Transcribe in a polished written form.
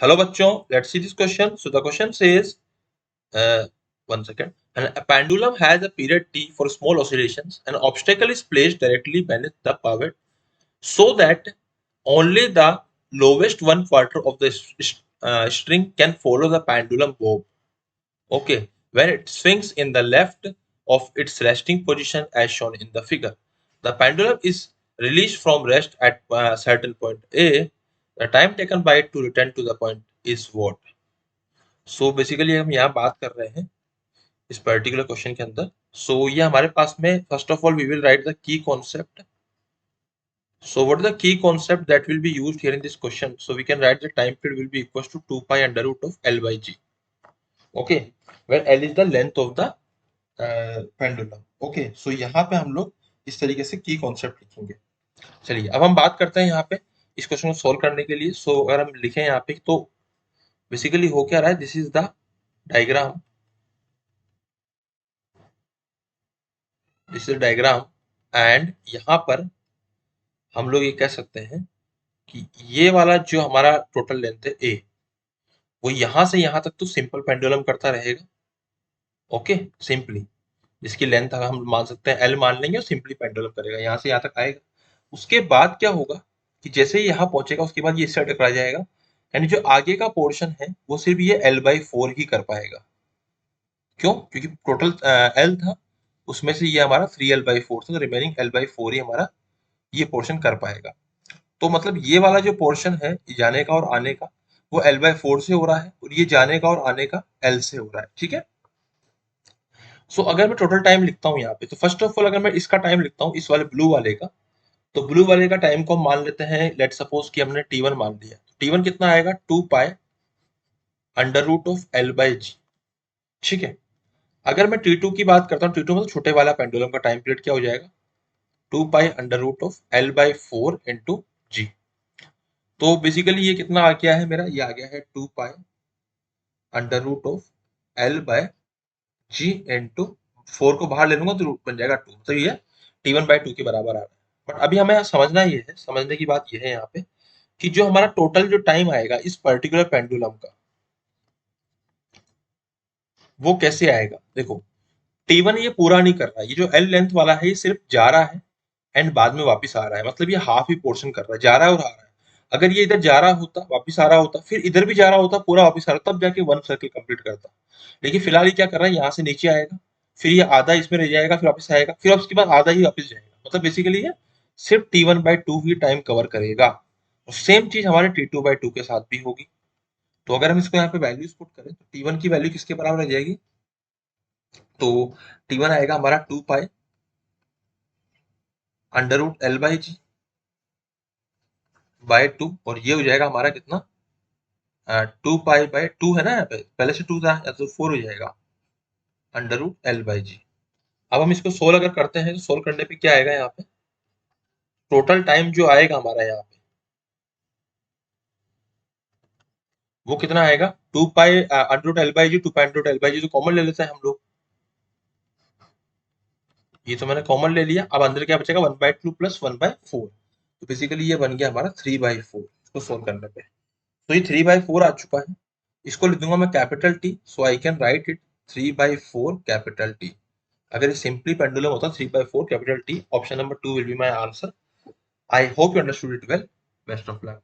Hello बच्चों, let's see this question. So the question says, uh, one second. A pendulum has a period t for small oscillations. An obstacle is placed directly beneath the pivot so that only the lowest one quarter of the string can follow the pendulum bob. Okay, when it swings in the left of its resting position as shown in the figure. The pendulum is released from rest at a certain point A. The time taken by it to return to the point is what? So basically हम यहाँ बात कर रहे हैं इस particular question के अंदर। सो ये हमारे पास में first of all we will write the key concept. So what is the key concept that will be used here in this question? So we can write the time period will be equals to 2 pi under root of L by G. Okay, where L is the length of the pendulum. Okay, so यहाँ पे हम लोग इस तरीके से की concept लिखेंगे. चलिए अब हम बात करते हैं यहाँ पे इस क्वेश्चन को सोल्व करने के लिए. सो अगर हम लिखें यहाँ पे तो बेसिकली हो क्या रहा है, this is the diagram. This is diagram and यहाँ पर हम लोग ये कह सकते हैं कि ये वाला जो हमारा टोटल लेंथ है ए, वो यहाँ से यहाँ तक तो सिंपल पेंडुलम करता रहेगा. ओके, सिंपली जिसकी लेंथ हम मान सकते हैं एल मान लेंगे और सिंपली पेंडुलम करेगा, यहाँ से यहाँ तक आएगा. उसके बाद क्या होगा कि जैसे ही यहाँ पहुंचेगा उसके बाद ये इससे टकरा जाएगा, यानी जो आगे का पोर्शन है वो सिर्फ ये एल बाई फोर ही कर पाएगा. क्यों? क्योंकि टोटल एल था, उसमें से ये हमारा 3L/4 था, तो रिमेनिंग L/4 ही हमारा ये पोर्शन कर पाएगा. तो मतलब ये वाला जो पोर्शन है जाने का और आने का वो L/4 से हो रहा है और ये जाने का और आने का L से हो रहा है. ठीक है. सो अगर मैं टोटल टाइम लिखता हूँ यहाँ पे, तो फर्स्ट ऑफ ऑल अगर मैं इसका टाइम लिखता हूँ इस वाले ब्लू वाले का, तो ब्लू वाले का टाइम को हम मान लेते हैं, लेट सपोज कि हमने T1 मान लिया. T1 कितना आएगा? 2 pi under root of L by G. ठीक है. अगर मैं T2 की बात करता हूँ, T2 मतलब छोटे वाला पेंडुलम का टाइम पीरियड क्या हो जाएगा? 2 pi under root of L by four into G. तो बेसिकली ये कितना आ गया है मेरा? ये आ गया है 2 pi under root of L by g into 4 को बाहर ले लूंगा तो रूट बन जाएगा 2. तो ये T1/2 के बराबर आ रहा है. बट अभी हमें यहाँ समझना ये है, समझने की बात ये है यहाँ पे कि जो हमारा टोटल जो टाइम आएगा इस पर्टिकुलर पेंडुलम का, वो कैसे आएगा. देखो, T1 ये पूरा नहीं कर रहा है, ये जो L लेंथ वाला है ये सिर्फ जा रहा है एंड बाद में वापस आ रहा है. मतलब ये हाफ ही पोर्शन कर रहा है, जा रहा है और आ रहा है. अगर ये इधर जा रहा होता, वापस आ रहा होता, फिर इधर भी जा रहा होता, पूरा वापस आ रहा, तब जाके वन सर्कल कंप्लीट करता. लेकिन फिलहाल ये क्या कर रहा है, यहाँ से नीचे आएगा, फिर ये आधा इसमें रह जाएगा, फिर वापस आएगा, फिर उसके बाद आधा ही वापस जाएगा. मतलब बेसिकली ये सिर्फ T1/2 ही टाइम कवर करेगा. और सेम चीज हमारे T2/2 के साथ भी होगी. तो अगर हम इसको यहाँ पे वैल्यूज पुट करें तो T1 की वैल्यू किसके बराबर रह जाएगी? तो T1 आएगा हमारा 2 pi under root L by g by 2, और ये हो जाएगा हमारा कितना? 2 पाई बाय 2 है ना, यहाँ पे पहले से 2 था, या तो 4 हो जाएगा अंडर रूट L बाई जी. अब हम इसको सोल्व अगर करते हैं तो सोल्व करने पे क्या आएगा, यहाँ पे टोटल टाइम जो आएगा हमारा यहाँ पे वो कितना आएगा? 2 pi under root L by G, 2 pi under root L by G तो कॉमन ले लेते हैं हम लोग. ये तो मैंने कॉमन ले लिया. अब अंदर क्या बचेगा? 1/2 प्लस 1/4. तो बेसिकली ये बन गया हमारा 3/4 इसको सोल्व करने पे. तो ये 3/4 आ चुका है. इसको लिख दूंगा मैं capital T, so I can write it 3/4 capital T. अगर ये सिंपली पेंडुलम होता 3/4 capital T, option number 2 will be my answer. I hope you understood it well. Best of luck.